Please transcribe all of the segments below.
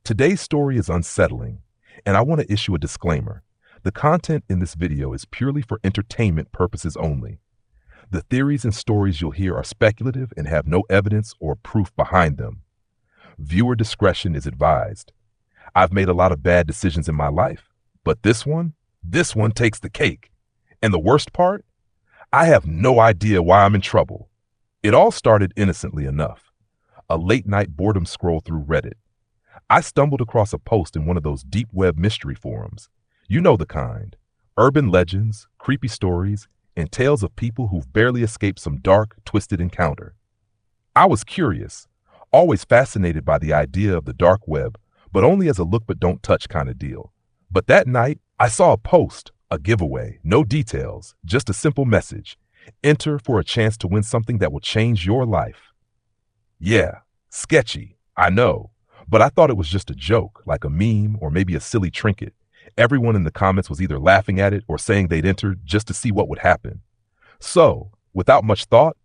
Today's story is unsettling, and I want to issue a disclaimer. The content in this video is purely for entertainment purposes only. The theories and stories you'll hear are speculative and have no evidence or proof behind them. Viewer discretion is advised. I've made a lot of bad decisions in my life, but this one takes the cake. And the worst part? I have no idea why I'm in trouble. It all started innocently enough. A late night boredom scroll through Reddit. I stumbled across a post in one of those deep web mystery forums. You know the kind. Urban legends, creepy stories, and tales of people who've barely escaped some dark, twisted encounter. I was curious, always fascinated by the idea of the dark web, but only as a look but don't touch kind of deal. But that night, I saw a post, a giveaway, no details, just a simple message. Enter for a chance to win something that will change your life. Yeah, sketchy, I know, but I thought it was just a joke, like a meme or maybe a silly trinket. Everyone in the comments was either laughing at it or saying they'd entered just to see what would happen. So, without much thought,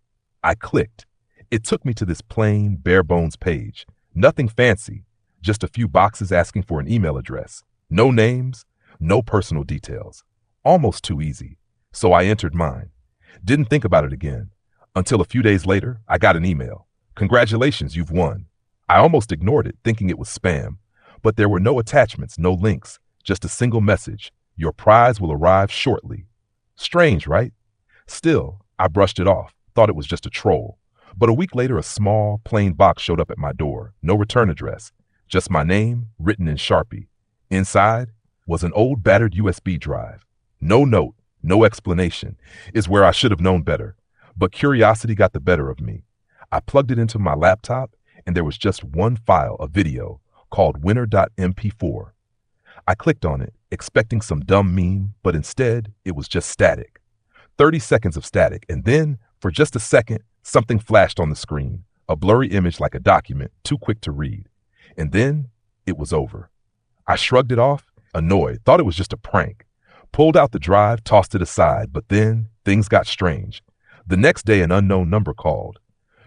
I clicked. It took me to this plain, bare-bones page. Nothing fancy, just a few boxes asking for an email address. No names, no personal details. Almost too easy. So I entered mine. Didn't think about it again. Until a few days later, I got an email. Congratulations, you've won. I almost ignored it, thinking it was spam. But there were no attachments, no links, just a single message. Your prize will arrive shortly. Strange, right? Still, I brushed it off, thought it was just a troll. But a week later, a small, plain box showed up at my door. No return address, just my name written in Sharpie. Inside was an old battered USB drive. No note, no explanation. Is where I should have known better. But curiosity got the better of me. I plugged it into my laptop, and there was just one file, a video, called winner.mp4. I clicked on it, expecting some dumb meme, but instead, it was just static. 30 seconds of static, and then, for just a second, something flashed on the screen, a blurry image like a document, too quick to read. And then, it was over. I shrugged it off, annoyed, thought it was just a prank. Pulled out the drive, tossed it aside, but then, things got strange. The next day, an unknown number called.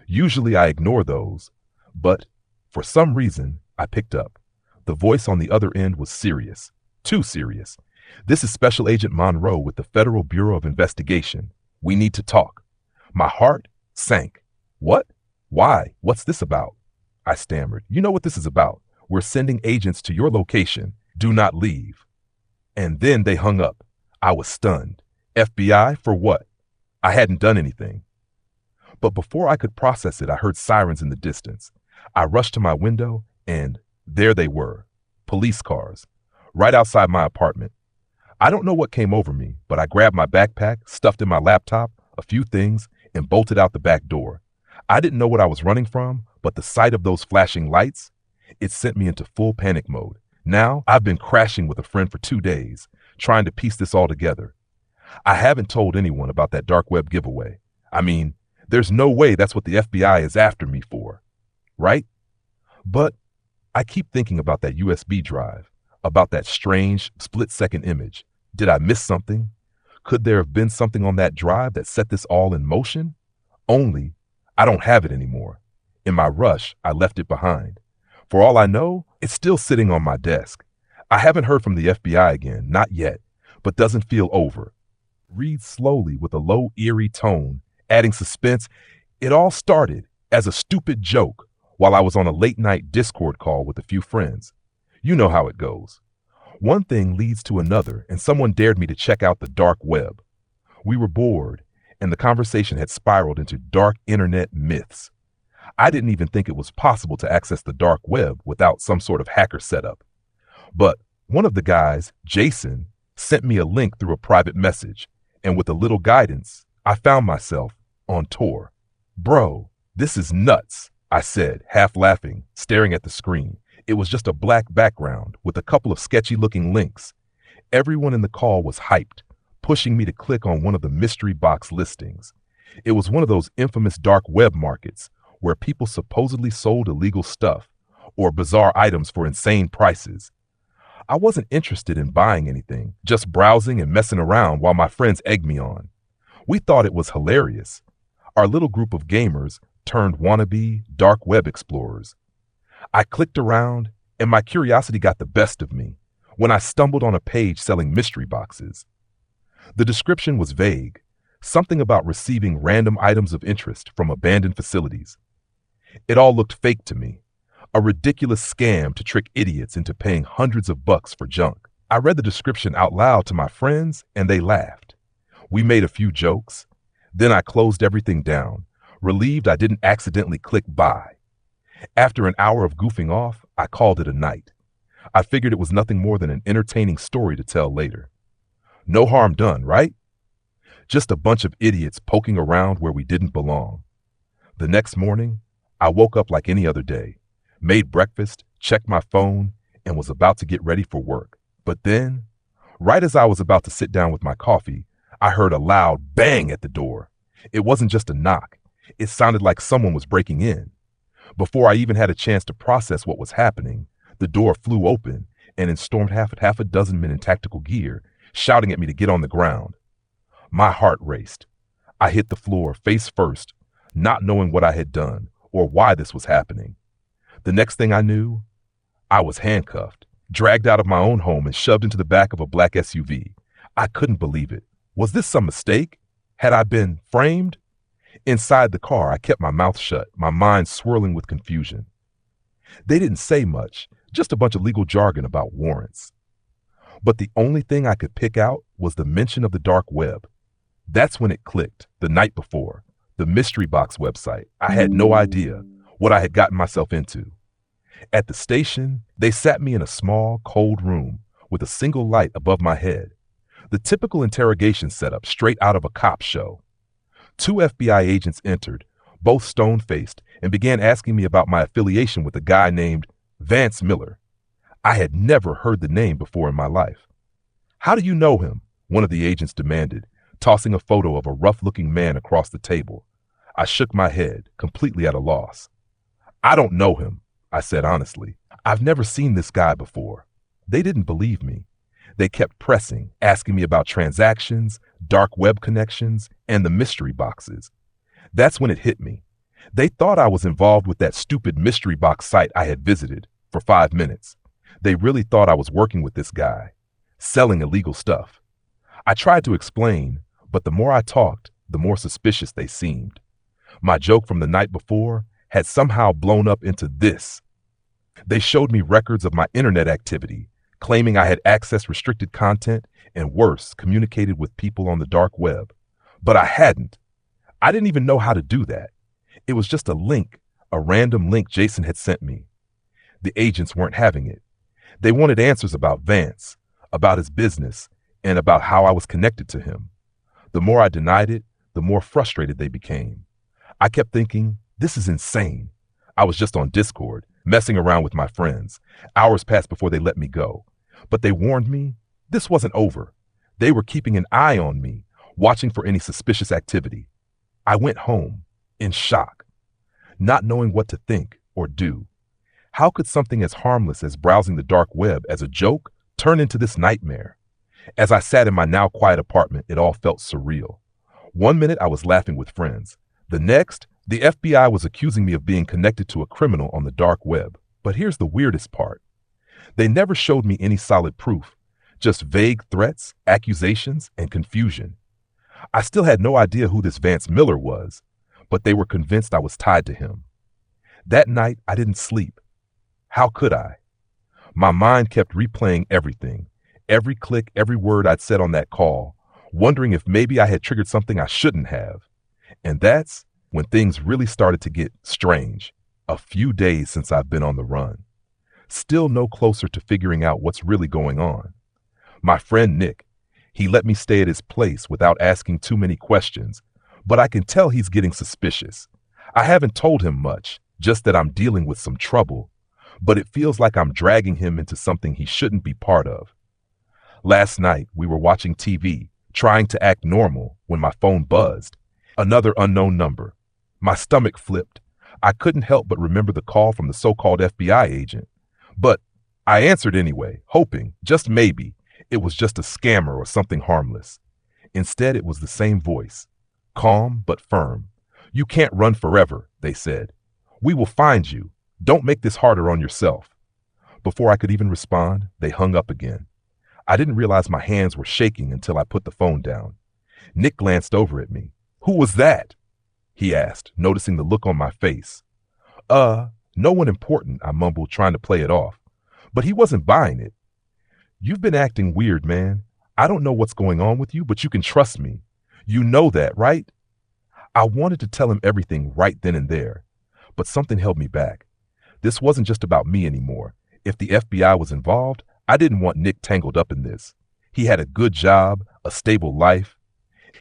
Usually I ignore those, but for some reason, I picked up. The voice on the other end was serious. Too serious. This is Special Agent Monroe with the Federal Bureau of Investigation. We need to talk. My heart sank. What? Why? What's this about? I stammered. You know what this is about. We're sending agents to your location. Do not leave. And then they hung up. I was stunned. FBI for what? I hadn't done anything. But before I could process it, I heard sirens in the distance. I rushed to my window, and there they were. Police cars. Right outside my apartment. I don't know what came over me, but I grabbed my backpack, stuffed in my laptop, a few things, and bolted out the back door. I didn't know what I was running from, but the sight of those flashing lights, it sent me into full panic mode. Now, I've been crashing with a friend for 2 days, trying to piece this all together. I haven't told anyone about that dark web giveaway. I mean, there's no way that's what the FBI is after me for, right? But I keep thinking about that USB drive, about that strange split-second image. Did I miss something? Could there have been something on that drive that set this all in motion? Only, I don't have it anymore. In my rush, I left it behind. For all I know, it's still sitting on my desk. I haven't heard from the FBI again, not yet, but doesn't feel over. Read slowly with a low, eerie tone, adding suspense. It all started as a stupid joke while I was on a late-night Discord call with a few friends. You know how it goes. One thing leads to another, and someone dared me to check out the dark web. We were bored, and the conversation had spiraled into dark internet myths. I didn't even think it was possible to access the dark web without some sort of hacker setup. But one of the guys, Jason, sent me a link through a private message, and with a little guidance, I found myself on Tor. Bro, this is nuts, I said, half laughing, staring at the screen. It was just a black background with a couple of sketchy-looking links. Everyone in the call was hyped, pushing me to click on one of the mystery box listings. It was one of those infamous dark web markets where people supposedly sold illegal stuff or bizarre items for insane prices. I wasn't interested in buying anything, just browsing and messing around while my friends egged me on. We thought it was hilarious. Our little group of gamers turned wannabe dark web explorers. I clicked around, And my curiosity got the best of me when I stumbled on a page selling mystery boxes. The description was vague, something about receiving random items of interest from abandoned facilities. It all looked fake to me, a ridiculous scam to trick idiots into paying hundreds of bucks for junk. I read the description out loud to my friends and they laughed. We made a few jokes. Then I closed everything down, relieved I didn't accidentally click buy. After an hour of goofing off, I called it a night. I figured it was nothing more than an entertaining story to tell later. No harm done, right? Just a bunch of idiots poking around where we didn't belong. The next morning, I woke up like any other day, made breakfast, checked my phone, and was about to get ready for work. But then, right as I was about to sit down with my coffee, I heard a loud bang at the door. It wasn't just a knock. It sounded like someone was breaking in. Before I even had a chance to process what was happening, the door flew open and in stormed half a dozen men in tactical gear, shouting at me to get on the ground. My heart raced. I hit the floor face first, not knowing what I had done or why this was happening. The next thing I knew, I was handcuffed, dragged out of my own home and shoved into the back of a black SUV. I couldn't believe it. Was this some mistake? Had I been framed? Inside the car, I kept my mouth shut, my mind swirling with confusion. They didn't say much, just a bunch of legal jargon about warrants. But the only thing I could pick out was the mention of the dark web. That's when it clicked, the night before, the mystery box website. I had no idea what I had gotten myself into. At the station, they sat me in a small, cold room with a single light above my head. The typical interrogation setup straight out of a cop show. 2 FBI agents entered, both stone-faced, and began asking me about my affiliation with a guy named Vance Miller. I had never heard the name before in my life. "How do you know him?" one of the agents demanded, tossing a photo of a rough-looking man across the table. I shook my head, completely at a loss. "I don't know him," I said honestly. "I've never seen this guy before." They didn't believe me. They kept pressing, asking me about transactions, dark web connections, and the mystery boxes. That's when it hit me. They thought I was involved with that stupid mystery box site I had visited for 5 minutes. They really thought I was working with this guy, selling illegal stuff. I tried to explain, but the more I talked, the more suspicious they seemed. My joke from the night before had somehow blown up into this. They showed me records of my internet activity, claiming I had accessed restricted content and worse, communicated with people on the dark web. But I hadn't. I didn't even know how to do that. It was just a link, a random link Jason had sent me. The agents weren't having it. They wanted answers about Vance, about his business, and about how I was connected to him. The more I denied it, the more frustrated they became. I kept thinking, this is insane. I was just on Discord, messing around with my friends. Hours passed before they let me go. But they warned me this wasn't over. They were keeping an eye on me, watching for any suspicious activity. I went home, in shock, not knowing what to think or do. How could something as harmless as browsing the dark web as a joke turn into this nightmare? As I sat in my now quiet apartment, it all felt surreal. One minute I was laughing with friends. The next, the FBI was accusing me of being connected to a criminal on the dark web. But here's the weirdest part. They never showed me any solid proof, just vague threats, accusations, and confusion. I still had no idea who this Vance Miller was, but they were convinced I was tied to him. That night, I didn't sleep. How could I? My mind kept replaying everything, every click, every word I'd said on that call, wondering if maybe I had triggered something I shouldn't have. And that's when things really started to get strange. A few days since I've been on the run. Still no closer to figuring out what's really going on. My friend Nick, he let me stay at his place without asking too many questions, but I can tell he's getting suspicious. I haven't told him much, just that I'm dealing with some trouble, but it feels like I'm dragging him into something he shouldn't be part of. Last night, we were watching TV, trying to act normal, when my phone buzzed. Another unknown number. My stomach flipped. I couldn't help but remember the call from the so-called FBI agent. But I answered anyway, hoping, just maybe, it was just a scammer or something harmless. Instead, it was the same voice, calm but firm. "You can't run forever," they said. "We will find you. Don't make this harder on yourself." Before I could even respond, they hung up again. I didn't realize my hands were shaking until I put the phone down. Nick glanced over at me. "Who was that?" he asked, noticing the look on my face. No one important," I mumbled, trying to play it off. But he wasn't buying it. "You've been acting weird, man. I don't know what's going on with you, but you can trust me. You know that, right?" I wanted to tell him everything right then and there, but something held me back. This wasn't just about me anymore. If the FBI was involved, I didn't want Nick tangled up in this. He had a good job, a stable life.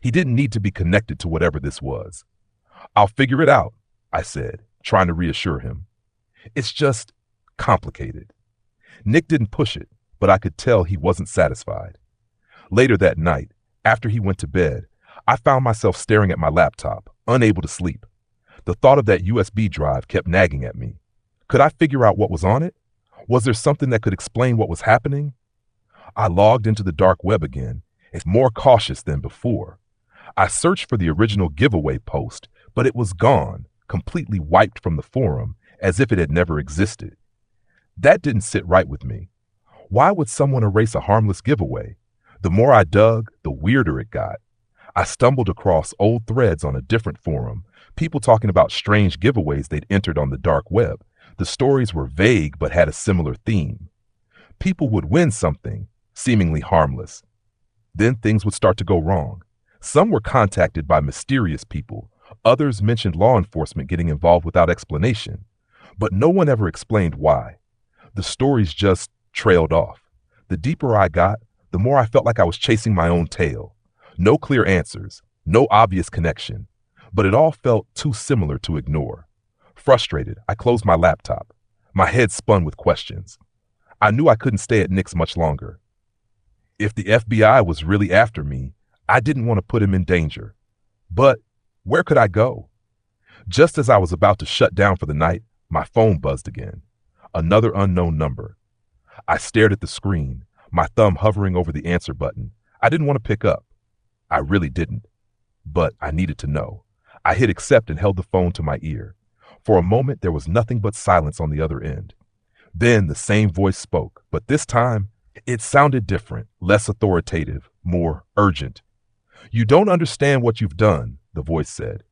He didn't need to be connected to whatever this was. "I'll figure it out," I said, trying to reassure him. "It's just complicated." Nick didn't push it, but I could tell he wasn't satisfied. Later that night, after he went to bed, I found myself staring at my laptop, unable to sleep. The thought of that USB drive kept nagging at me. Could I figure out what was on it? Was there something that could explain what was happening? I logged into the dark web again, and more cautious than before. I searched for the original giveaway post, but it was gone, completely wiped from the forum, as if it had never existed. That didn't sit right with me. Why would someone erase a harmless giveaway? The more I dug, the weirder it got. I stumbled across old threads on a different forum, people talking about strange giveaways they'd entered on the dark web. The stories were vague but had a similar theme. People would win something, seemingly harmless. Then things would start to go wrong. Some were contacted by mysterious people. Others mentioned law enforcement getting involved without explanation. But no one ever explained why. The stories just trailed off. The deeper I got, the more I felt like I was chasing my own tail. No clear answers, no obvious connection, but it all felt too similar to ignore. Frustrated, I closed my laptop. My head spun with questions. I knew I couldn't stay at Nick's much longer. If the FBI was really after me, I didn't want to put him in danger. But where could I go? Just as I was about to shut down for the night, my phone buzzed again. Another unknown number. I stared at the screen, my thumb hovering over the answer button. I didn't want to pick up. I really didn't. But I needed to know. I hit accept and held the phone to my ear. For a moment, there was nothing but silence on the other end. Then the same voice spoke, but this time, it sounded different, less authoritative, more urgent. "You don't understand what you've done," the voice said.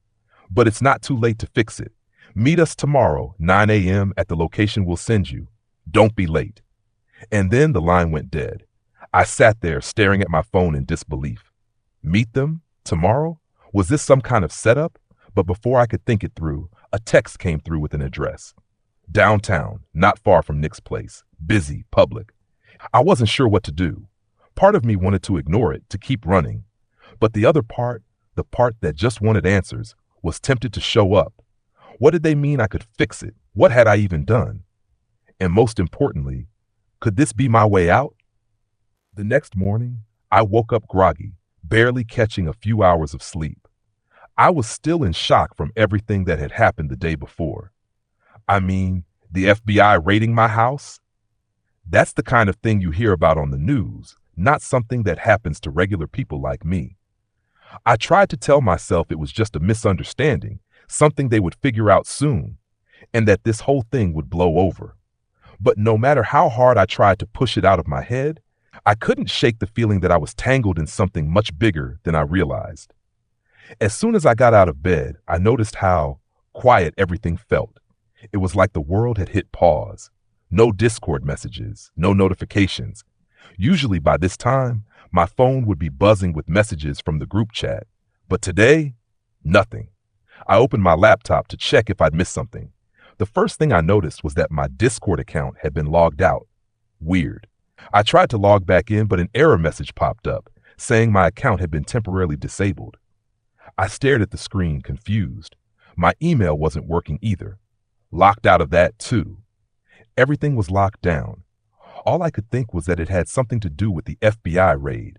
"But it's not too late to fix it. Meet us tomorrow, 9 a.m. at the location we'll send you. Don't be late." And then the line went dead. I sat there staring at my phone in disbelief. Meet them? Tomorrow? Was this some kind of setup? But before I could think it through, a text came through with an address. Downtown, not far from Nick's place. Busy, public. I wasn't sure what to do. Part of me wanted to ignore it, to keep running. But the other part, the part that just wanted answers, was tempted to show up. What did they mean I could fix it? What had I even done? And most importantly, could this be my way out? The next morning, I woke up groggy, barely catching a few hours of sleep. I was still in shock from everything that had happened the day before. I mean, the FBI raiding my house? That's the kind of thing you hear about on the news, not something that happens to regular people like me. I tried to tell myself it was just a misunderstanding, something they would figure out soon, and that this whole thing would blow over. But no matter how hard I tried to push it out of my head, I couldn't shake the feeling that I was tangled in something much bigger than I realized. As soon as I got out of bed, I noticed how quiet everything felt. It was like the world had hit pause. No Discord messages, no notifications. Usually by this time, my phone would be buzzing with messages from the group chat. But today, nothing. I opened my laptop to check if I'd missed something. The first thing I noticed was that my Discord account had been logged out. Weird. I tried to log back in, but an error message popped up, saying my account had been temporarily disabled. I stared at the screen, confused. My email wasn't working either. Locked out of that, too. Everything was locked down. All I could think was that it had something to do with the FBI raid.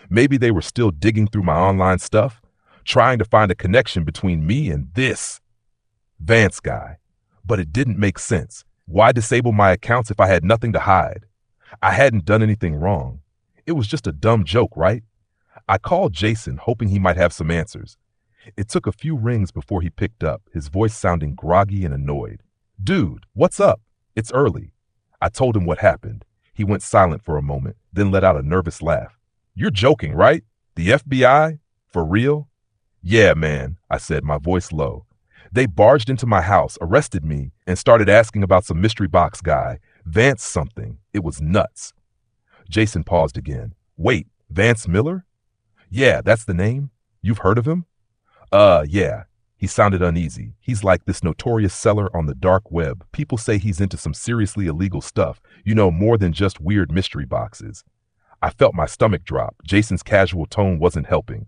Maybe they were still digging through my online stuff, trying to find a connection between me and this Vance guy. But it didn't make sense. Why disable my accounts if I had nothing to hide? I hadn't done anything wrong. It was just a dumb joke, right? I called Jason, hoping he might have some answers. It took a few rings before he picked up, his voice sounding groggy and annoyed. "Dude, what's up? It's early." I told him what happened. He went silent for a moment, then let out a nervous laugh. You're joking, right? The FBI? For real? Yeah, man, I said, my voice low. They barged into my house, arrested me, and started asking about some mystery box guy, Vance something. It was nuts. Jason paused again. Wait, Vance Miller? Yeah, that's the name. You've heard of him? Yeah. He sounded uneasy. He's like this notorious seller on the dark web. People say he's into some seriously illegal stuff, more than just weird mystery boxes. I felt my stomach drop. Jason's casual tone wasn't helping.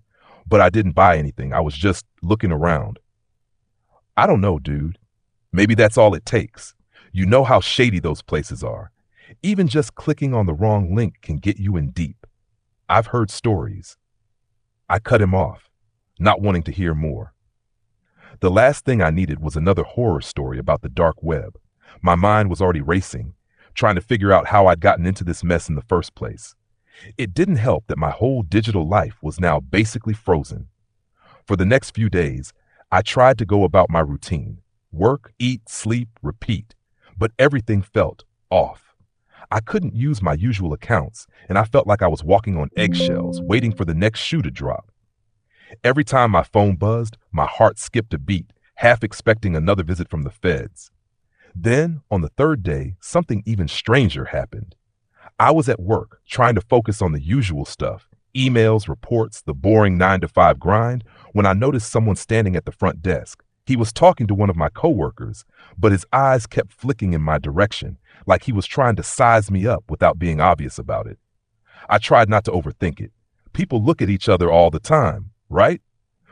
But I didn't buy anything. I was just looking around. I don't know, dude. Maybe that's all it takes. You know how shady those places are. Even just clicking on the wrong link can get you in deep. I've heard stories. I cut him off, not wanting to hear more. The last thing I needed was another horror story about the dark web. My mind was already racing, trying to figure out how I'd gotten into this mess in the first place. It didn't help that my whole digital life was now basically frozen. For the next few days, I tried to go about my routine. Work, eat, sleep, repeat. But everything felt off. I couldn't use my usual accounts, and I felt like I was walking on eggshells, waiting for the next shoe to drop. Every time my phone buzzed, my heart skipped a beat, half expecting another visit from the feds. Then, on the third day, something even stranger happened. I was at work, trying to focus on the usual stuff, emails, reports, the boring 9-to-5 grind, when I noticed someone standing at the front desk. He was talking to one of my coworkers, but his eyes kept flicking in my direction, like he was trying to size me up without being obvious about it. I tried not to overthink it. People look at each other all the time, right?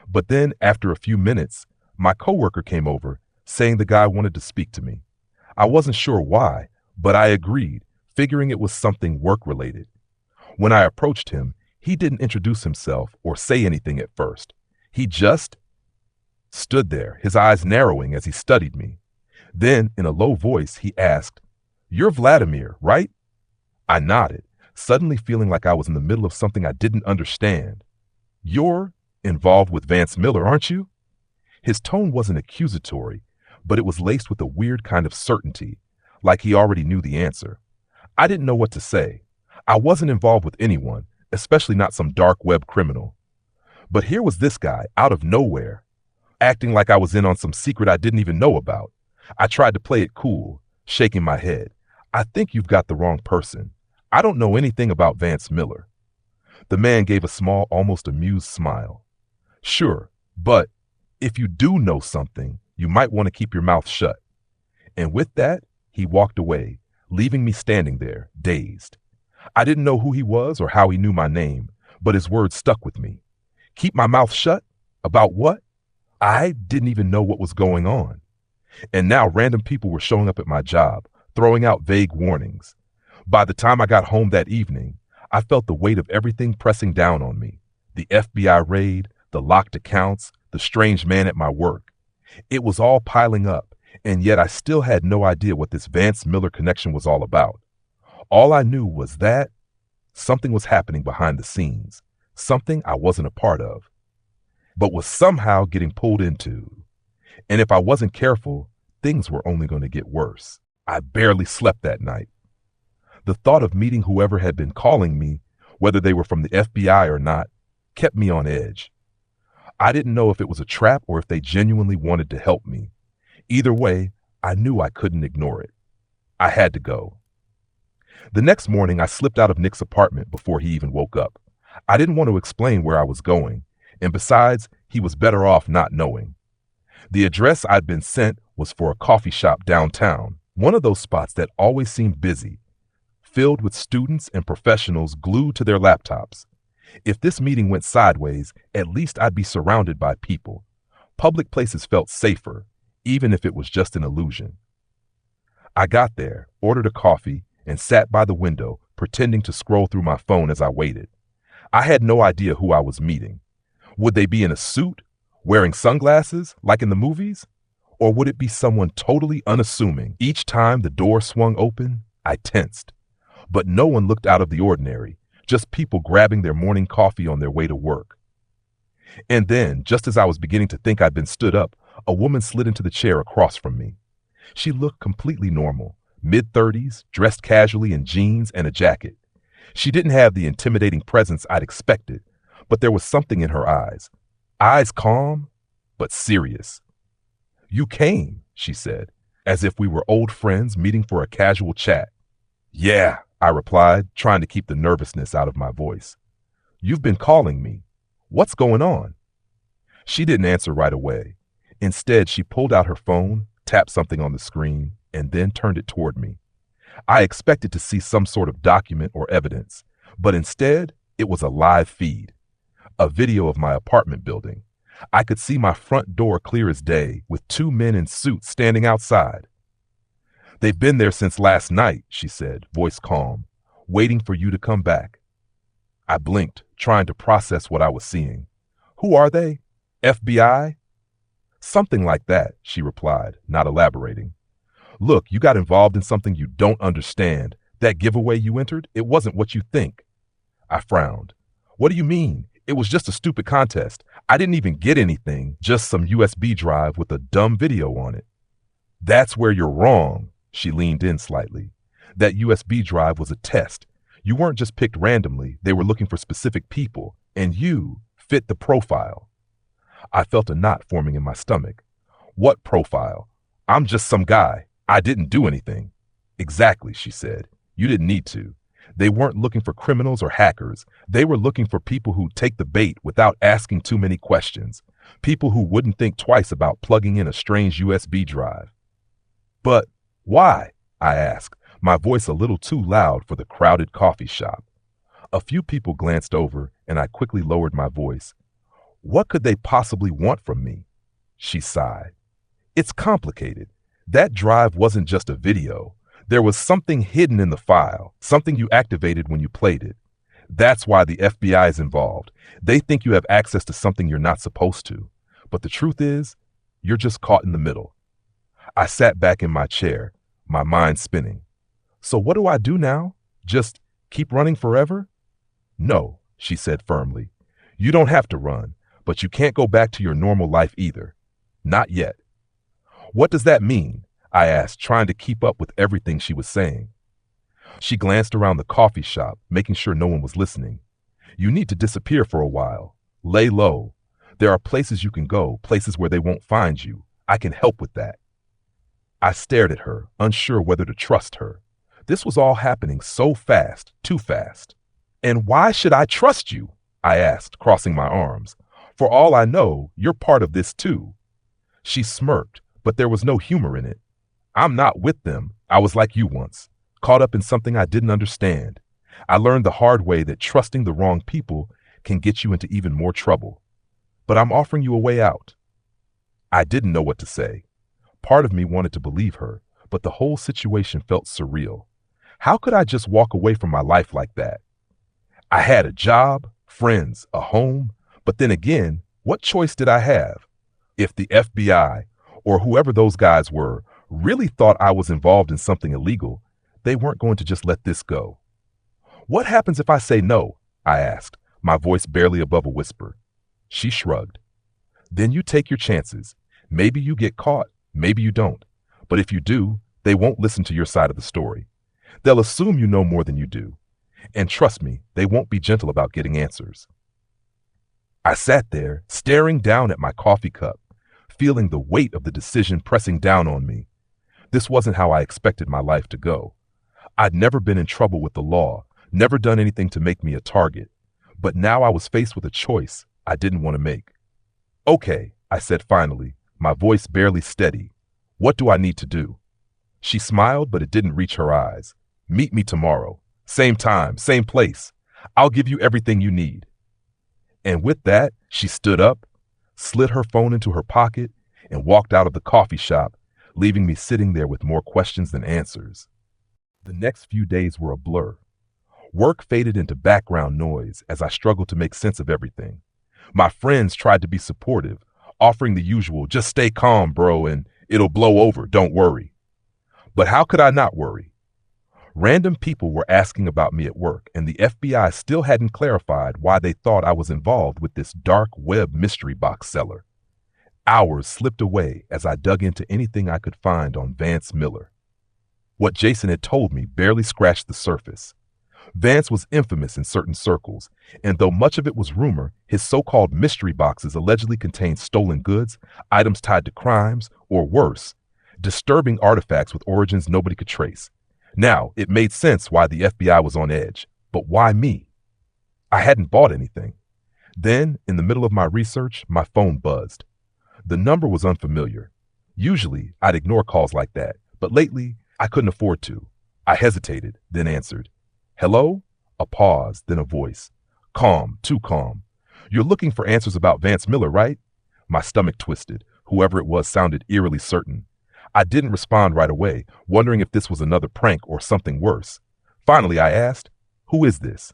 But then, after a few minutes, my coworker came over, saying the guy wanted to speak to me. I wasn't sure why, but I agreed, figuring it was something work-related. When I approached him, he didn't introduce himself or say anything at first. He just stood there, his eyes narrowing as he studied me. Then, in a low voice, he asked, "You're Vladimir, right?" I nodded, suddenly feeling like I was in the middle of something I didn't understand. "You're involved with Vance Miller, aren't you?" His tone wasn't accusatory, but it was laced with a weird kind of certainty, like he already knew the answer. I didn't know what to say. I wasn't involved with anyone, especially not some dark web criminal. But here was this guy, out of nowhere, acting like I was in on some secret I didn't even know about. I tried to play it cool, shaking my head. "I think you've got the wrong person. I don't know anything about Vance Miller." The man gave a small, almost amused smile. "Sure, but if you do know something, you might want to keep your mouth shut." And with that, he walked away, leaving me standing there, dazed. I didn't know who he was or how he knew my name, but his words stuck with me. Keep my mouth shut? About what? I didn't even know what was going on. And now random people were showing up at my job, throwing out vague warnings. By the time I got home that evening, I felt the weight of everything pressing down on me. The FBI raid, the locked accounts, the strange man at my work. It was all piling up, and yet I still had no idea what this Vance Miller connection was all about. All I knew was that something was happening behind the scenes, something I wasn't a part of, but was somehow getting pulled into. And if I wasn't careful, things were only going to get worse. I barely slept that night. The thought of meeting whoever had been calling me, whether they were from the FBI or not, kept me on edge. I didn't know if it was a trap or if they genuinely wanted to help me. Either way, I knew I couldn't ignore it. I had to go. The next morning, I slipped out of Nick's apartment before he even woke up. I didn't want to explain where I was going, and besides, he was better off not knowing. The address I'd been sent was for a coffee shop downtown, one of those spots that always seemed busy, filled with students and professionals glued to their laptops. If this meeting went sideways, at least I'd be surrounded by people. Public places felt safer, even if it was just an illusion. I got there, ordered a coffee, and sat by the window, pretending to scroll through my phone as I waited. I had no idea who I was meeting. Would they be in a suit, wearing sunglasses, like in the movies? Or would it be someone totally unassuming? Each time the door swung open, I tensed. But no one looked out of the ordinary, just people grabbing their morning coffee on their way to work. And then, just as I was beginning to think I'd been stood up, a woman slid into the chair across from me. She looked completely normal, mid-30s, dressed casually in jeans and a jacket. She didn't have the intimidating presence I'd expected, but there was something in her eyes. Eyes calm, but serious. "You came," she said, as if we were old friends meeting for a casual chat. "Yeah," I replied, trying to keep the nervousness out of my voice. "You've been calling me. What's going on?" She didn't answer right away. Instead, she pulled out her phone, tapped something on the screen, and then turned it toward me. I expected to see some sort of document or evidence, but instead, it was a live feed. A video of my apartment building. I could see my front door clear as day, with two men in suits standing outside. "They've been there since last night," she said, voice calm, "waiting for you to come back." I blinked, trying to process what I was seeing. "Who are they? FBI?" "Something like that," she replied, not elaborating. "Look, you got involved in something you don't understand. That giveaway you entered, it wasn't what you think." I frowned. "What do you mean? It was just a stupid contest. I didn't even get anything, just some USB drive with a dumb video on it." "That's where you're wrong." She leaned in slightly. "That USB drive was a test. You weren't just picked randomly. They were looking for specific people, and you fit the profile." I felt a knot forming in my stomach. "What profile? I'm just some guy. I didn't do anything." "Exactly," she said. "You didn't need to. They weren't looking for criminals or hackers. They were looking for people who'd take the bait without asking too many questions. People who wouldn't think twice about plugging in a strange USB drive." "But why?" I asked, my voice a little too loud for the crowded coffee shop. A few people glanced over, and I quickly lowered my voice. "What could they possibly want from me?" She sighed. "It's complicated. That drive wasn't just a video. There was something hidden in the file, something you activated when you played it. That's why the FBI is involved. They think you have access to something you're not supposed to. But the truth is, you're just caught in the middle." I sat back in my chair, my mind spinning. "So what do I do now? Just keep running forever?" "No," she said firmly. "You don't have to run, but you can't go back to your normal life either. Not yet." "What does that mean?" I asked, trying to keep up with everything she was saying. She glanced around the coffee shop, making sure no one was listening. "You need to disappear for a while. Lay low. There are places you can go, places where they won't find you. I can help with that." I stared at her, unsure whether to trust her. This was all happening so fast, too fast. "And why should I trust you?" I asked, crossing my arms. "For all I know, you're part of this too." She smirked, but there was no humor in it. "I'm not with them. I was like you once, caught up in something I didn't understand. I learned the hard way that trusting the wrong people can get you into even more trouble. But I'm offering you a way out." I didn't know what to say. Part of me wanted to believe her, but the whole situation felt surreal. How could I just walk away from my life like that? I had a job, friends, a home, but then again, what choice did I have? If the FBI, or whoever those guys were, really thought I was involved in something illegal, they weren't going to just let this go. "What happens if I say no?" I asked, my voice barely above a whisper. She shrugged. "Then you take your chances. Maybe you get caught, maybe you don't. But if you do, they won't listen to your side of the story. They'll assume you know more than you do. And trust me, they won't be gentle about getting answers." I sat there, staring down at my coffee cup, feeling the weight of the decision pressing down on me. This wasn't how I expected my life to go. I'd never been in trouble with the law, never done anything to make me a target. But now I was faced with a choice I didn't want to make. "Okay," I said finally, my voice barely steady. "What do I need to do?" She smiled, but it didn't reach her eyes. "Meet me tomorrow. Same time, same place. I'll give you everything you need." And with that, she stood up, slid her phone into her pocket, and walked out of the coffee shop, leaving me sitting there with more questions than answers. The next few days were a blur. Work faded into background noise as I struggled to make sense of everything. My friends tried to be supportive, offering the usual, "Just stay calm, bro, and it'll blow over, don't worry." But how could I not worry? Random people were asking about me at work, and the FBI still hadn't clarified why they thought I was involved with this dark web mystery box seller. Hours slipped away as I dug into anything I could find on Vance Miller. What Jason had told me barely scratched the surface. Vance was infamous in certain circles, and though much of it was rumor, his so-called mystery boxes allegedly contained stolen goods, items tied to crimes, or worse, disturbing artifacts with origins nobody could trace. Now, it made sense why the FBI was on edge, but why me? I hadn't bought anything. Then, in the middle of my research, my phone buzzed. The number was unfamiliar. Usually, I'd ignore calls like that, but lately, I couldn't afford to. I hesitated, then answered. Hello? A pause, then a voice. Calm, too calm. You're looking for answers about Vance Miller, right? My stomach twisted. Whoever it was sounded eerily certain. I didn't respond right away, wondering if this was another prank or something worse. Finally, I asked, Who is this?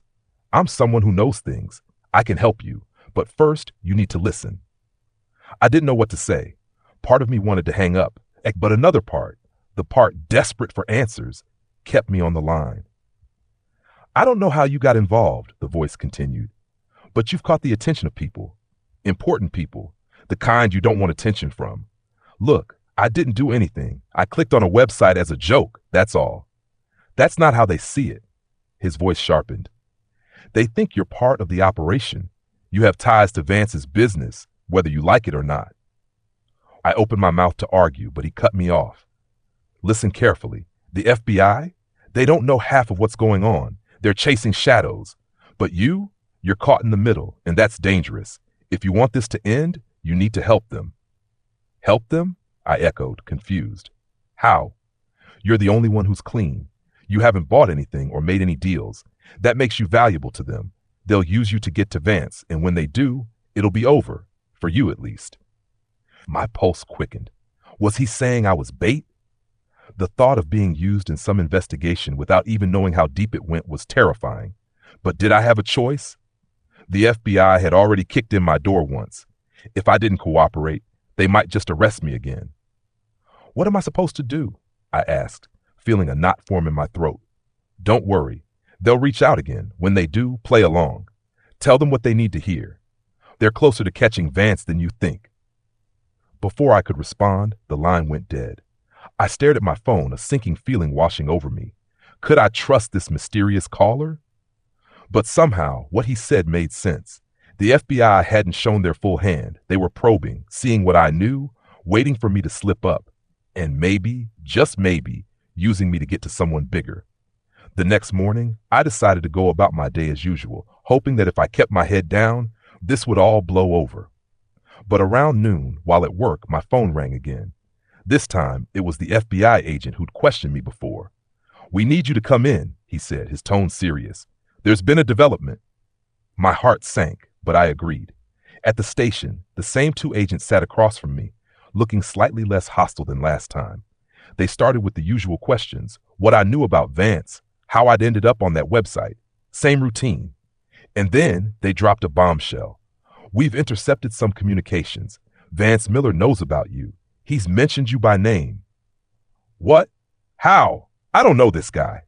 I'm someone who knows things. I can help you, but first, you need to listen. I didn't know what to say. Part of me wanted to hang up, but another part, the part desperate for answers, kept me on the line. I don't know how you got involved, the voice continued, but you've caught the attention of people, important people, the kind you don't want attention from. Look, I didn't do anything. I clicked on a website as a joke, that's all. That's not how they see it. His voice sharpened. They think you're part of the operation. You have ties to Vance's business, whether you like it or not. I opened my mouth to argue, but he cut me off. Listen carefully. The FBI? They don't know half of what's going on. They're chasing shadows. But you're caught in the middle, and that's dangerous. If you want this to end, you need to help them. Help them? I echoed, confused. How? You're the only one who's clean. You haven't bought anything or made any deals. That makes you valuable to them. They'll use you to get to Vance, and when they do, it'll be over, for you at least. My pulse quickened. Was he saying I was bait? The thought of being used in some investigation without even knowing how deep it went was terrifying. But did I have a choice? The FBI had already kicked in my door once. If I didn't cooperate, they might just arrest me again. What am I supposed to do? I asked, feeling a knot form in my throat. Don't worry. They'll reach out again. When they do, play along. Tell them what they need to hear. They're closer to catching Vance than you think. Before I could respond, the line went dead. I stared at my phone, a sinking feeling washing over me. Could I trust this mysterious caller? But somehow, what he said made sense. The FBI hadn't shown their full hand. They were probing, seeing what I knew, waiting for me to slip up, and maybe, just maybe, using me to get to someone bigger. The next morning, I decided to go about my day as usual, hoping that if I kept my head down, this would all blow over. But around noon, while at work, my phone rang again. This time, it was the FBI agent who'd questioned me before. We need you to come in, he said, his tone serious. There's been a development. My heart sank, but I agreed. At the station, the same two agents sat across from me, looking slightly less hostile than last time. They started with the usual questions, what I knew about Vance, how I'd ended up on that website. Same routine. And then they dropped a bombshell. We've intercepted some communications. Vance Miller knows about you. He's mentioned you by name. What? How? I don't know this guy.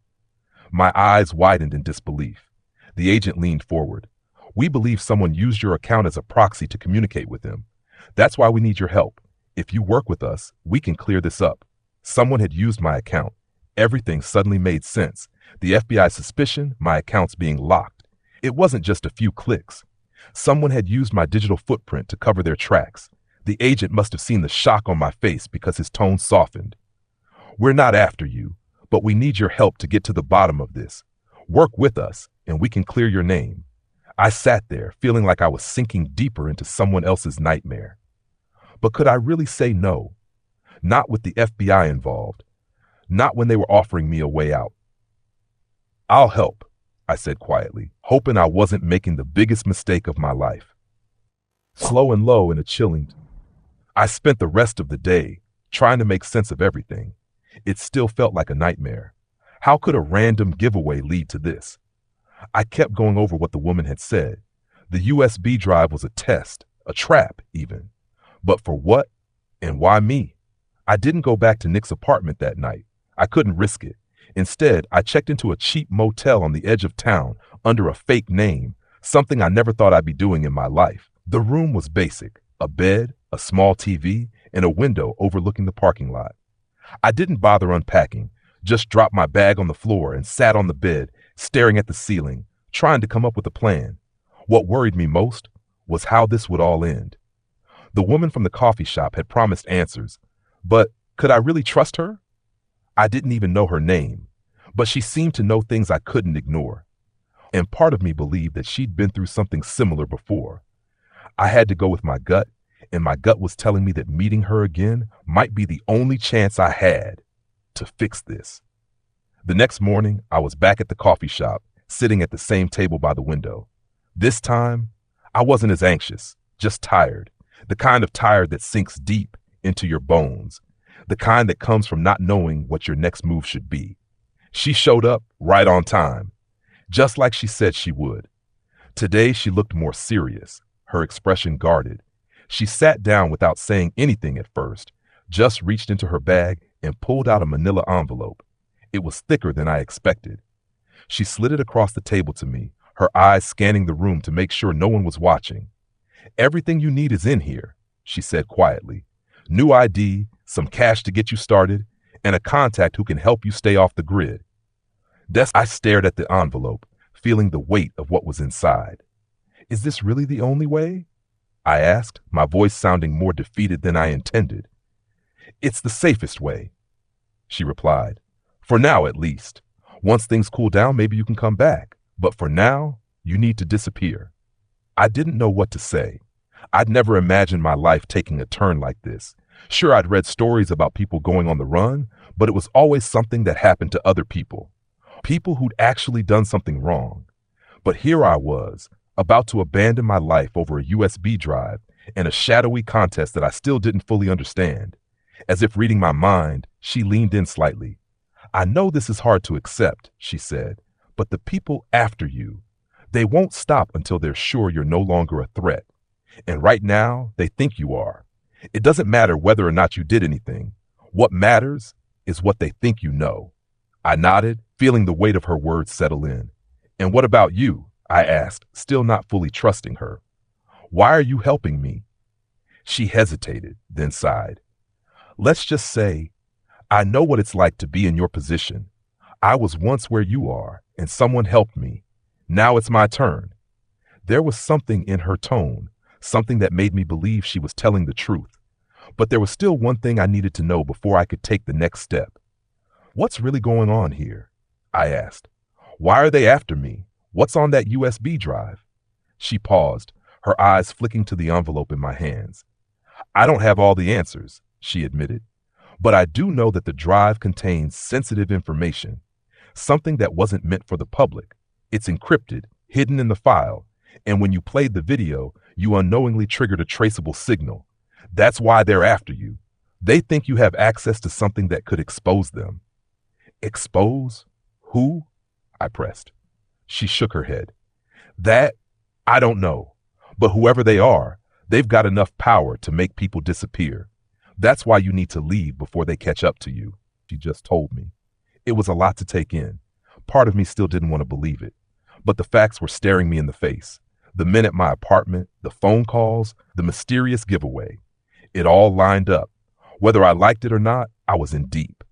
My eyes widened in disbelief. The agent leaned forward. We believe someone used your account as a proxy to communicate with him. That's why we need your help. If you work with us, we can clear this up. Someone had used my account. Everything suddenly made sense. The FBI's suspicion, my accounts being locked. It wasn't just a few clicks. Someone had used my digital footprint to cover their tracks. The agent must have seen the shock on my face because his tone softened. We're not after you, but we need your help to get to the bottom of this. Work with us, and we can clear your name. I sat there, feeling like I was sinking deeper into someone else's nightmare. But could I really say no? Not with the FBI involved. Not when they were offering me a way out. I'll help, I said quietly, hoping I wasn't making the biggest mistake of my life. Slow and low in a chilling. I spent the rest of the day trying to make sense of everything. It still felt like a nightmare. How could a random giveaway lead to this? I kept going over what the woman had said. The USB drive was a test, a trap even. But for what? And why me? I didn't go back to Nick's apartment that night. I couldn't risk it. Instead, I checked into a cheap motel on the edge of town under a fake name, something I never thought I'd be doing in my life. The room was basic, a bed, a small TV, and a window overlooking the parking lot. I didn't bother unpacking, Just dropped my bag on the floor and sat on the bed, staring at the ceiling, trying to come up with a plan. What worried me most was how this would all end. The woman from the coffee shop had promised answers, but could I really trust her? I didn't even know her name, but she seemed to know things I couldn't ignore. And part of me believed that she'd been through something similar before. I had to go with my gut, and my gut was telling me that meeting her again might be the only chance I had to fix this. The next morning, I was back at the coffee shop, sitting at the same table by the window. This time, I wasn't as anxious, just tired, the kind of tired that sinks deep into your bones, the kind that comes from not knowing what your next move should be. She showed up right on time, just like she said she would. Today, she looked more serious, her expression guarded. She sat down without saying anything at first, just reached into her bag and pulled out a manila envelope. It was thicker than I expected. She slid it across the table to me, her eyes scanning the room to make sure no one was watching. "Everything you need is in here," she said quietly. "New ID, some cash to get you started, and a contact who can help you stay off the grid." I stared at the envelope, feeling the weight of what was inside. "Is this really the only way?" I asked, my voice sounding more defeated than I intended. "It's the safest way," she replied. "For now, at least. Once things cool down, maybe you can come back. But for now, you need to disappear." I didn't know what to say. I'd never imagined my life taking a turn like this. Sure, I'd read stories about people going on the run, but it was always something that happened to other people. People who'd actually done something wrong. But here I was, about to abandon my life over a USB drive and a shadowy contest that I still didn't fully understand. As if reading my mind, she leaned in slightly. "I know this is hard to accept," she said, "but the people after you, they won't stop until they're sure you're no longer a threat. And right now, they think you are. It doesn't matter whether or not you did anything. What matters is what they think you know." I nodded, feeling the weight of her words settle in. "And what about you?" I asked, still not fully trusting her. "Why are you helping me?" She hesitated, then sighed. "Let's just say, I know what it's like to be in your position. I was once where you are, and someone helped me. Now it's my turn." There was something in her tone, something that made me believe she was telling the truth. But there was still one thing I needed to know before I could take the next step. "What's really going on here?" I asked. "Why are they after me? What's on that USB drive?" She paused, her eyes flicking to the envelope in my hands. "I don't have all the answers," she admitted, "but I do know that the drive contains sensitive information, something that wasn't meant for the public. It's encrypted, hidden in the file, and when you played the video, you unknowingly triggered a traceable signal. That's why they're after you. They think you have access to something that could expose them." "Expose? Who?" I pressed. She shook her head. "That, I don't know. But whoever they are, they've got enough power to make people disappear. That's why you need to leave before they catch up to you," she just told me. It was a lot to take in. Part of me still didn't want to believe it. But the facts were staring me in the face. The men at my apartment, the phone calls, the mysterious giveaway. It all lined up. Whether I liked it or not, I was in deep.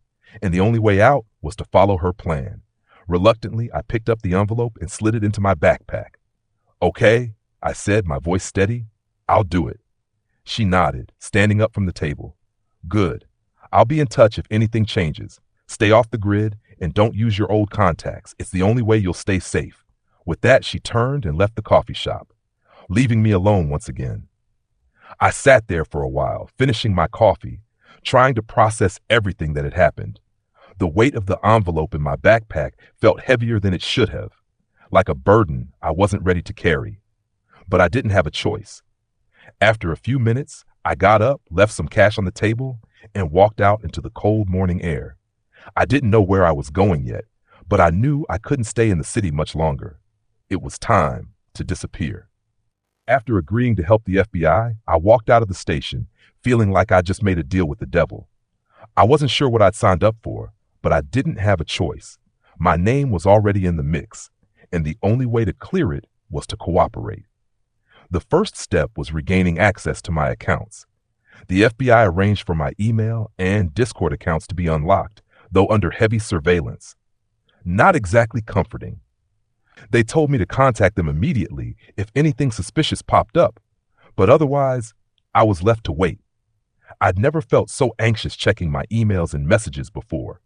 And the only way out was to follow her plan. Reluctantly, I picked up the envelope and slid it into my backpack. "Okay," I said, my voice steady. "I'll do it." She nodded, standing up from the table. "Good. I'll be in touch if anything changes. Stay off the grid and don't use your old contacts. It's the only way you'll stay safe." With that, she turned and left the coffee shop, leaving me alone once again. I sat there for a while, finishing my coffee, trying to process everything that had happened. The weight of the envelope in my backpack felt heavier than it should have, like a burden I wasn't ready to carry. But I didn't have a choice. After a few minutes, I got up, left some cash on the table, and walked out into the cold morning air. I didn't know where I was going yet, but I knew I couldn't stay in the city much longer. It was time to disappear. After agreeing to help the FBI, I walked out of the station, feeling like I just made a deal with the devil. I wasn't sure what I'd signed up for, but I didn't have a choice. My name was already in the mix, and the only way to clear it was to cooperate. The first step was regaining access to my accounts. The FBI arranged for my email and Discord accounts to be unlocked, though under heavy surveillance. Not exactly comforting. They told me to contact them immediately if anything suspicious popped up, but otherwise, I was left to wait. I'd never felt so anxious checking my emails and messages before.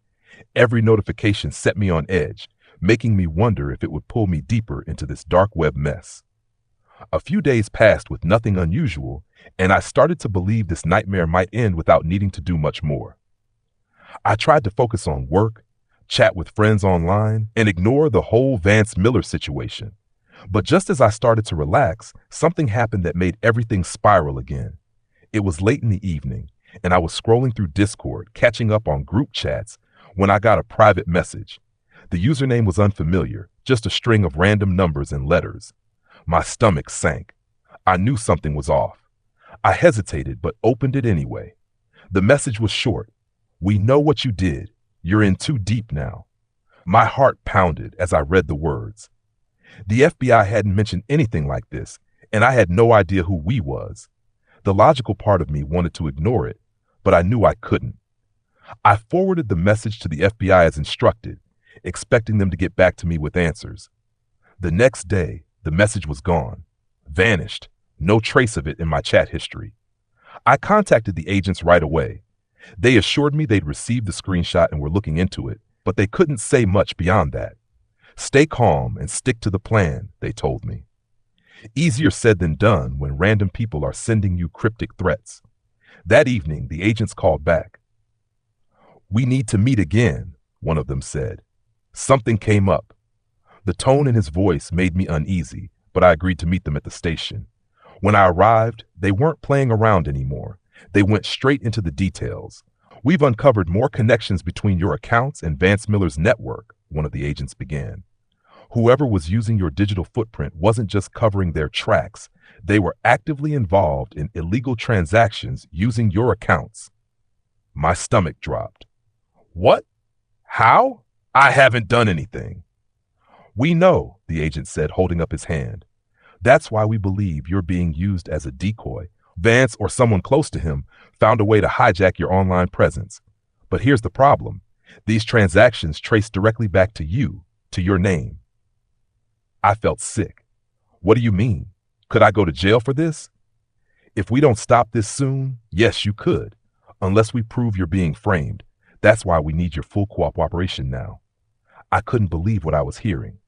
Every notification set me on edge, making me wonder if it would pull me deeper into this dark web mess. A few days passed with nothing unusual, and I started to believe this nightmare might end without needing to do much more. I tried to focus on work, chat with friends online, and ignore the whole Vance Miller situation. But just as I started to relax, something happened that made everything spiral again. It was late in the evening, and I was scrolling through Discord, catching up on group chats, when I got a private message. The username was unfamiliar, just a string of random numbers and letters. My stomach sank. I knew something was off. I hesitated, but opened it anyway. The message was short. "We know what you did. You're in too deep now." My heart pounded as I read the words. The FBI hadn't mentioned anything like this, and I had no idea who we was. The logical part of me wanted to ignore it, but I knew I couldn't. I forwarded the message to the FBI as instructed, expecting them to get back to me with answers. The next day, the message was gone, vanished, no trace of it in my chat history. I contacted the agents right away. They assured me they'd received the screenshot and were looking into it, but they couldn't say much beyond that. "Stay calm and stick to the plan," they told me. Easier said than done when random people are sending you cryptic threats. That evening, the agents called back. "We need to meet again," one of them said. Something came up. The tone in his voice made me uneasy, but I agreed to meet them at the station. When I arrived, they weren't playing around anymore. They went straight into the details. "We've uncovered more connections between your accounts and Vance Miller's network," one of the agents began. "Whoever was using your digital footprint wasn't just covering their tracks. They were actively involved in illegal transactions using your accounts." My stomach dropped. "What? How? I haven't done anything." "We know," the agent said, holding up his hand. "That's why we believe you're being used as a decoy. Vance or someone close to him found a way to hijack your online presence. But here's the problem. These transactions trace directly back to you, to your name." I felt sick. "What do you mean? Could I go to jail for this?" "If we don't stop this soon, yes, you could, unless we prove you're being framed. That's why we need your full cooperation now." I couldn't believe what I was hearing.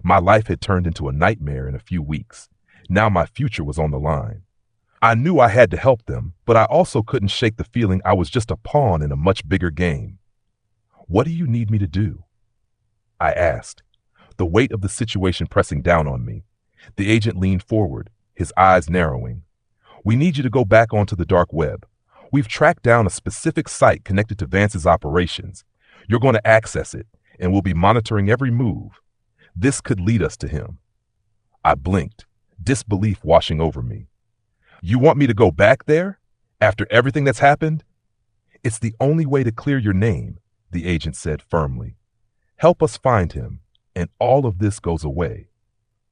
My life had turned into a nightmare in a few weeks. Now my future was on the line. I knew I had to help them, but I also couldn't shake the feeling I was just a pawn in a much bigger game. "What do you need me to do?" I asked, the weight of the situation pressing down on me. The agent leaned forward, his eyes narrowing. "We need you to go back onto the dark web. We've tracked down a specific site connected to Vance's operations. You're going to access it, and we'll be monitoring every move. This could lead us to him." I blinked, disbelief washing over me. "You want me to go back there? After everything that's happened?" "It's the only way to clear your name," the agent said firmly. "Help us find him, and all of this goes away."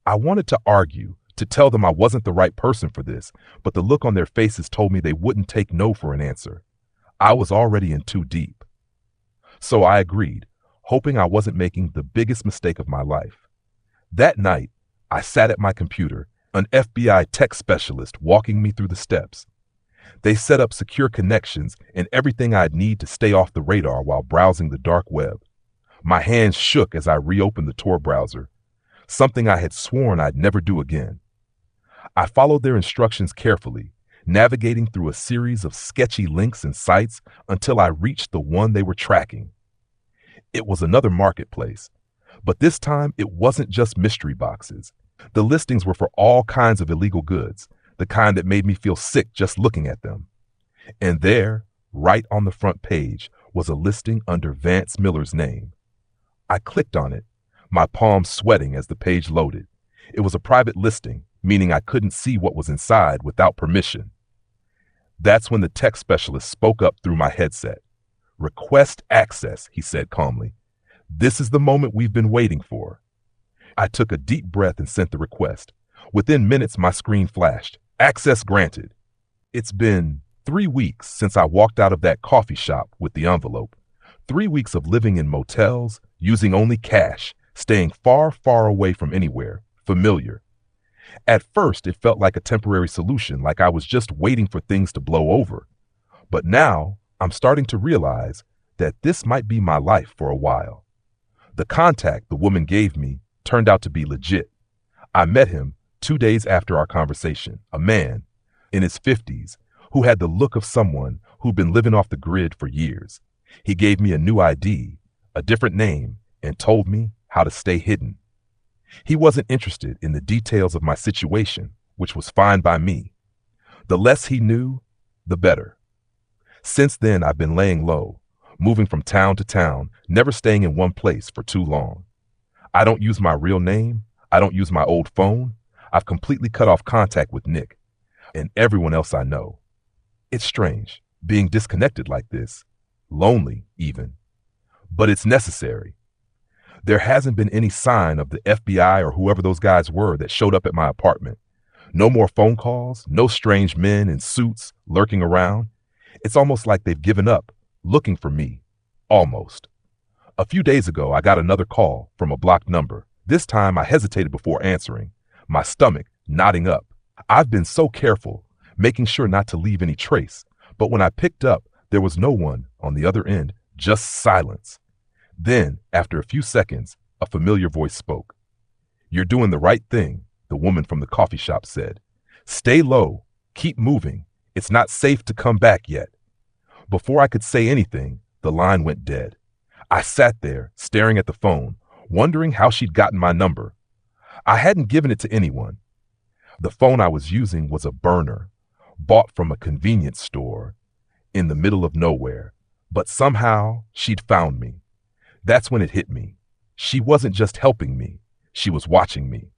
I wanted to argue, to tell them I wasn't the right person for this, but the look on their faces told me they wouldn't take no for an answer. I was already in too deep. So I agreed, hoping I wasn't making the biggest mistake of my life. That night, I sat at my computer, an FBI tech specialist walking me through the steps. They set up secure connections and everything I'd need to stay off the radar while browsing the dark web. My hands shook as I reopened the Tor browser, something I had sworn I'd never do again. I followed their instructions carefully, navigating through a series of sketchy links and sites until I reached the one they were tracking. It was another marketplace, but this time it wasn't just mystery boxes. The listings were for all kinds of illegal goods, the kind that made me feel sick just looking at them. And there, right on the front page, was a listing under Vance Miller's name. I clicked on it, my palms sweating as the page loaded. It was a private listing, meaning I couldn't see what was inside without permission. That's when the tech specialist spoke up through my headset. "Request access," he said calmly. "This is the moment we've been waiting for." I took a deep breath and sent the request. Within minutes, my screen flashed. "Access granted." It's been 3 weeks since I walked out of that coffee shop with the envelope. 3 weeks of living in motels, using only cash, staying far, far away from anywhere familiar. At first, it felt like a temporary solution, like I was just waiting for things to blow over. But now, I'm starting to realize that this might be my life for a while. The contact the woman gave me turned out to be legit. I met him 2 days after our conversation, a man in his 50s who had the look of someone who'd been living off the grid for years. He gave me a new ID, a different name, and told me how to stay hidden. He wasn't interested in the details of my situation, which was fine by me. The less he knew, the better. Since then, I've been laying low, moving from town to town, never staying in one place for too long. I don't use my real name. I don't use my old phone. I've completely cut off contact with Nick and everyone else I know. It's strange, being disconnected like this, lonely even, but it's necessary. There hasn't been any sign of the FBI or whoever those guys were that showed up at my apartment. No more phone calls, no strange men in suits lurking around. It's almost like they've given up, looking for me. Almost. A few days ago, I got another call from a blocked number. This time, I hesitated before answering, my stomach knotting up. I've been so careful, making sure not to leave any trace, but when I picked up, there was no one on the other end, just silence. Then, after a few seconds, a familiar voice spoke. "You're doing the right thing," the woman from the coffee shop said. "Stay low, keep moving. It's not safe to come back yet." Before I could say anything, the line went dead. I sat there, staring at the phone, wondering how she'd gotten my number. I hadn't given it to anyone. The phone I was using was a burner, bought from a convenience store in the middle of nowhere, but somehow she'd found me. That's when it hit me. She wasn't just helping me, she was watching me,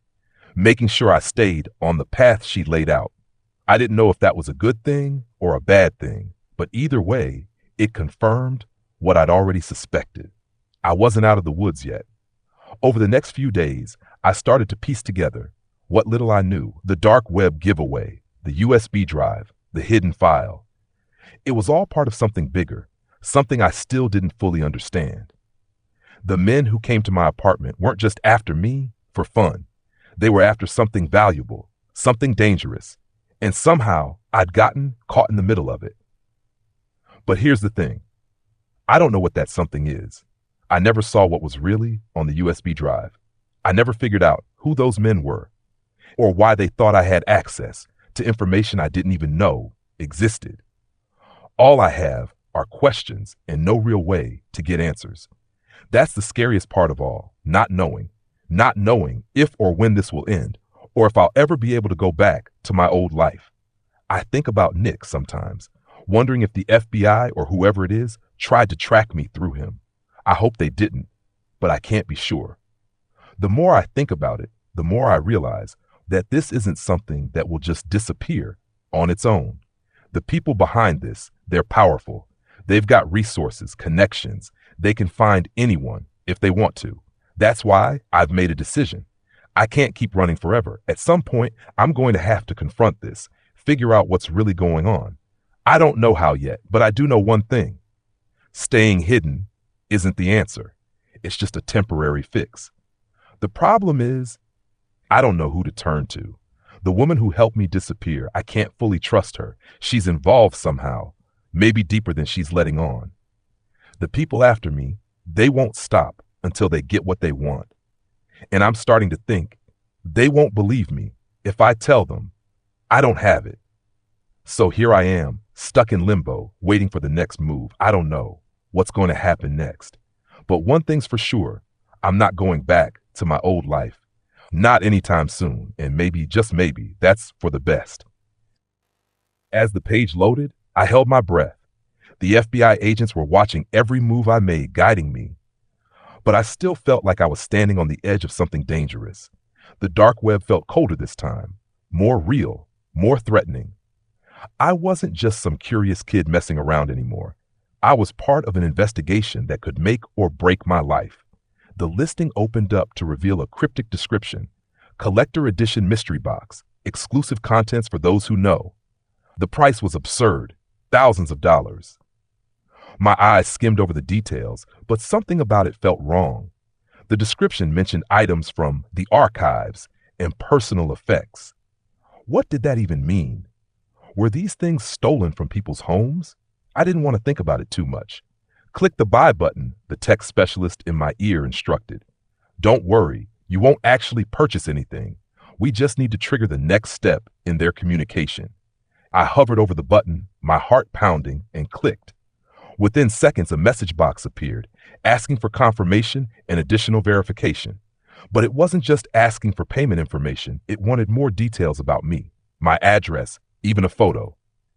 making sure I stayed on the path she laid out. I didn't know if that was a good thing or a bad thing, but either way, it confirmed what I'd already suspected. I wasn't out of the woods yet. Over the next few days, I started to piece together what little I knew, the dark web giveaway, the USB drive, the hidden file. It was all part of something bigger, something I still didn't fully understand. The men who came to my apartment weren't just after me for fun. They were after something valuable, something dangerous, and somehow I'd gotten caught in the middle of it. But here's the thing. I don't know what that something is. I never saw what was really on the USB drive. I never figured out who those men were or why they thought I had access to information I didn't even know existed. All I have are questions and no real way to get answers. That's the scariest part of all, not knowing if or when this will end, or if I'll ever be able to go back to my old life. I think about Nick sometimes, wondering if the FBI or whoever it is tried to track me through him. I hope they didn't, but I can't be sure. The more I think about it, the more I realize that this isn't something that will just disappear on its own. The people behind this, they're powerful. They've got resources, connections. They can find anyone if they want to. That's why I've made a decision. I can't keep running forever. At some point, I'm going to have to confront this, figure out what's really going on. I don't know how yet, but I do know one thing. Staying hidden isn't the answer. It's just a temporary fix. The problem is, I don't know who to turn to. The woman who helped me disappear, I can't fully trust her. She's involved somehow, maybe deeper than she's letting on. The people after me, they won't stop until they get what they want. And I'm starting to think they won't believe me if I tell them I don't have it. So here I am, stuck in limbo, waiting for the next move. I don't know what's going to happen next. But one thing's for sure, I'm not going back to my old life. Not anytime soon, and maybe, just maybe, that's for the best. As the page loaded, I held my breath. The FBI agents were watching every move I made, guiding me. But I still felt like I was standing on the edge of something dangerous. The dark web felt colder this time, more real, more threatening. I wasn't just some curious kid messing around anymore. I was part of an investigation that could make or break my life. The listing opened up to reveal a cryptic description, collector edition mystery box, exclusive contents for those who know. The price was absurd, thousands of dollars. My eyes skimmed over the details, but something about it felt wrong. The description mentioned items from the archives and personal effects. What did that even mean? Were these things stolen from people's homes? I didn't want to think about it too much. Click the buy button, the tech specialist in my ear instructed. Don't worry, you won't actually purchase anything. We just need to trigger the next step in their communication. I hovered over the button, my heart pounding, and clicked. Within seconds, a message box appeared, asking for confirmation and additional verification. But it wasn't just asking for payment information, it wanted more details about me, my address, even a photo.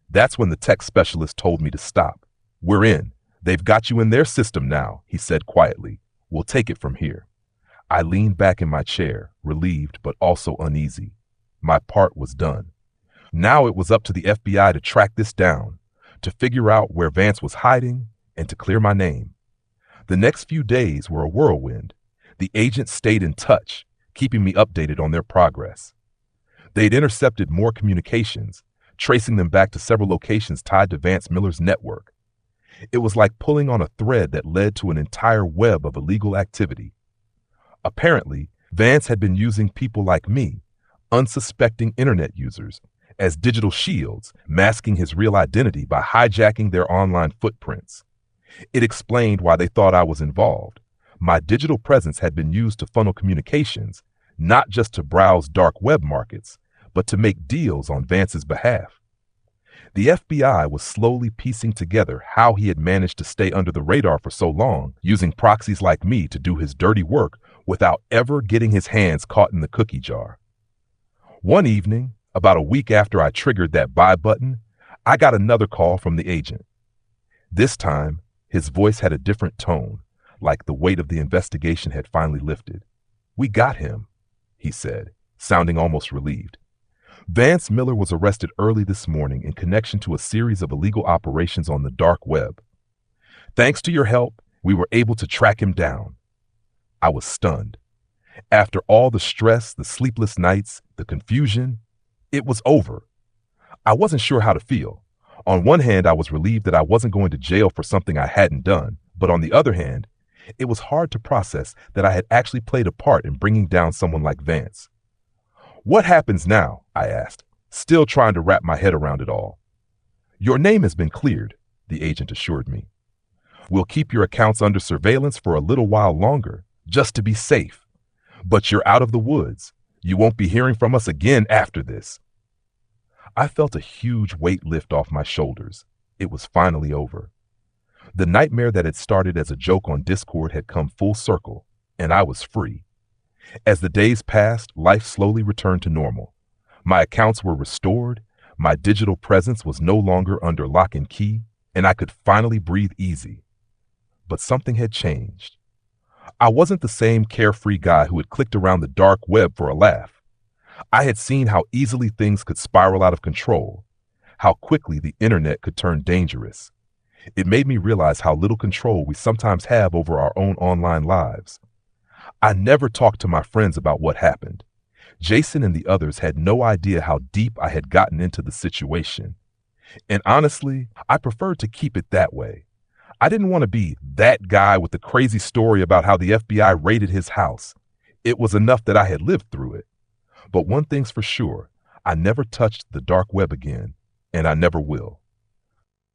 That's when the tech specialist told me to stop. We're in. They've got you in their system now, he said quietly. We'll take it from here. I leaned back in my chair, relieved but also uneasy. My part was done. Now it was up to the FBI to track this down, to figure out where Vance was hiding, and to clear my name. The next few days were a whirlwind. The agents stayed in touch, keeping me updated on their progress. They'd intercepted more communications, tracing them back to several locations tied to Vance Miller's network. It was like pulling on a thread that led to an entire web of illegal activity. Apparently, Vance had been using people like me, unsuspecting internet users, as digital shields, masking his real identity by hijacking their online footprints. It explained why they thought I was involved. My digital presence had been used to funnel communications, not just to browse dark web markets, but to make deals on Vance's behalf. The FBI was slowly piecing together how he had managed to stay under the radar for so long, using proxies like me to do his dirty work without ever getting his hands caught in the cookie jar. One evening, about a week after I triggered that buy button, I got another call from the agent. This time, his voice had a different tone, like the weight of the investigation had finally lifted. We got him, he said, sounding almost relieved. Vance Miller was arrested early this morning in connection to a series of illegal operations on the dark web. Thanks to your help, we were able to track him down. I was stunned. After all the stress, the sleepless nights, the confusion, it was over. I wasn't sure how to feel. On one hand, I was relieved that I wasn't going to jail for something I hadn't done, but on the other hand, it was hard to process that I had actually played a part in bringing down someone like Vance. What happens now? I asked, still trying to wrap my head around it all. Your name has been cleared, the agent assured me. We'll keep your accounts under surveillance for a little while longer, just to be safe. But you're out of the woods. You won't be hearing from us again after this. I felt a huge weight lift off my shoulders. It was finally over. The nightmare that had started as a joke on Discord had come full circle, and I was free. As the days passed, life slowly returned to normal. My accounts were restored, my digital presence was no longer under lock and key, and I could finally breathe easy. But something had changed. I wasn't the same carefree guy who had clicked around the dark web for a laugh. I had seen how easily things could spiral out of control, how quickly the internet could turn dangerous. It made me realize how little control we sometimes have over our own online lives. I never talked to my friends about what happened. Jason and the others had no idea how deep I had gotten into the situation. And honestly, I preferred to keep it that way. I didn't want to be that guy with the crazy story about how the FBI raided his house. It was enough that I had lived through it. But one thing's for sure, I never touched the dark web again, and I never will.